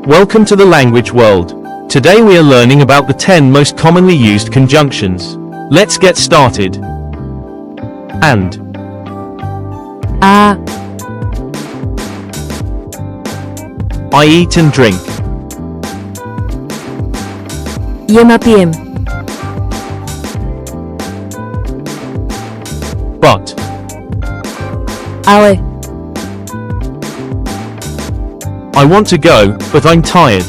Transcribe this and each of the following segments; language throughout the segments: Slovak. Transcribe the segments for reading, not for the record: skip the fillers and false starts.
Welcome to the language world. Today we are learning about the 10 most commonly used conjunctions. Let's get started. And. A. I eat and drink. Jem a pijem. But. Ale. I want to go, but I'm tired.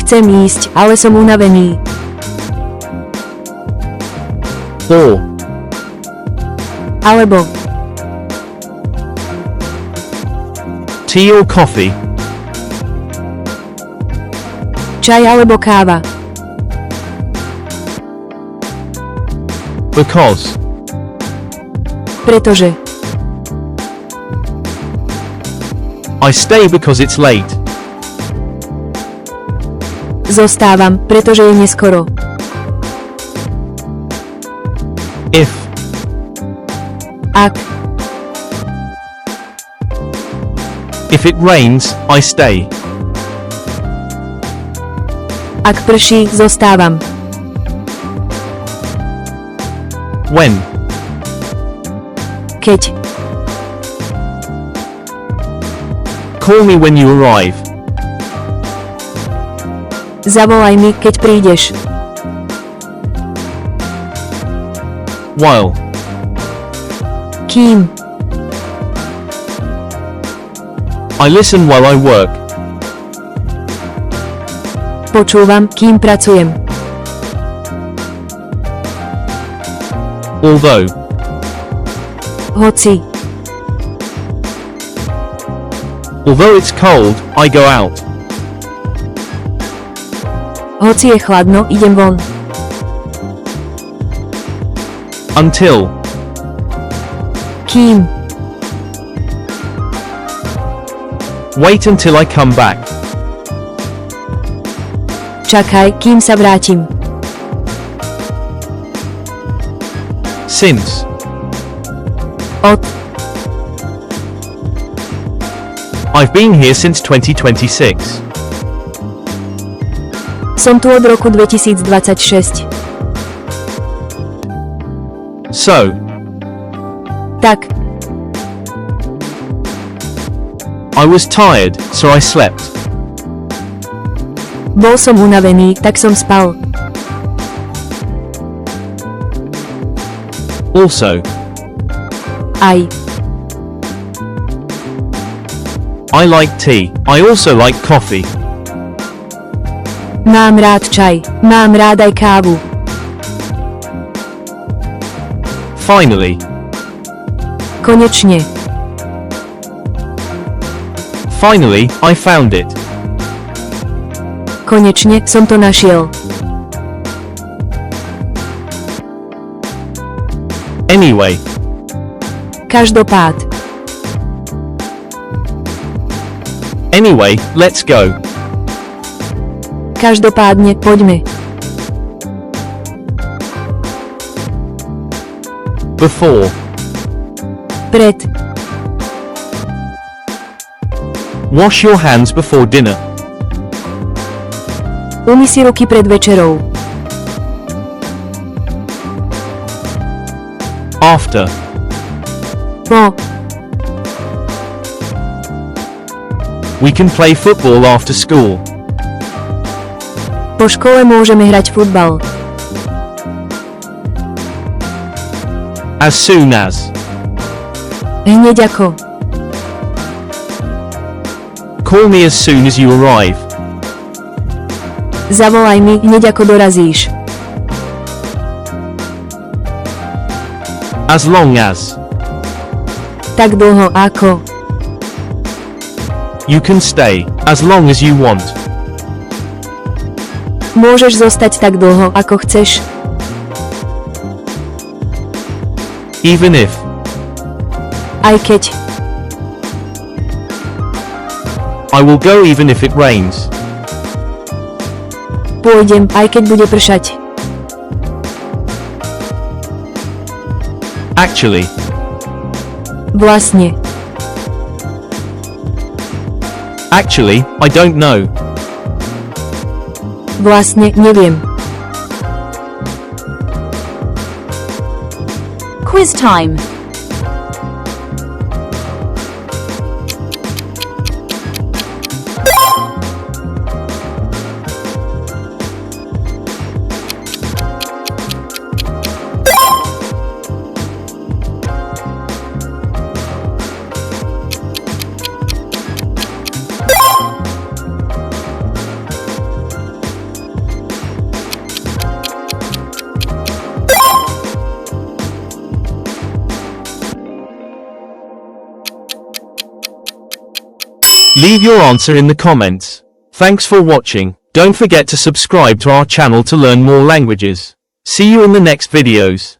Chcem ísť, ale som unavený. Or. Alebo. Tea or coffee. Čaj alebo káva. Because. Pretože. I stay because it's late. Zostávam, pretože je neskoro. If. Ak. If it rains, I stay. Ak prší, zostávam. When. Keď. Call me when you arrive. Zavolaj mi, keď prídeš. While. Kým. I listen while I work. Počúvam, kým pracujem. Although. Hoci. Although it's cold, I go out. Hoci je chladno, idem von. Until. Kým. Wait until I come back. Čakaj, kým sa vrátim. Since. Od. I've been here since 2026. Som tu od roku 2026. So. Tak. I was tired, so I slept. Bol som unavený, tak som spal. Also. Aj. I like tea. I also like coffee. Mám rád čaj. Mám rád aj kávu. Finally. Konečne. Finally, I found it. Konečne som to našiel. Anyway. Každopád. Anyway, let's go. Každopádne, poďme. Before. Pred. Wash your hands before dinner. Umyj si ruky pred večerou. After. Po. We can play football after school. Po škole môžeme hrať futbal. As soon as. Hneď ako. Call me as soon as you arrive. Zavolaj mi, hneď ako dorazíš. As long as. Tak dlho ako. You can stay, as long as you want. Môžeš zostať tak dlho, ako chceš. Even if. Aj keď. I will go even if it rains. Pôjdem, aj keď bude pršať. Actually. Vlastne. Actually, I don't know. Vlastne neviem. Quiz time. Leave your answer in the comments. Thanks for watching. Don't forget to subscribe to our channel to learn more languages. See you in the next videos.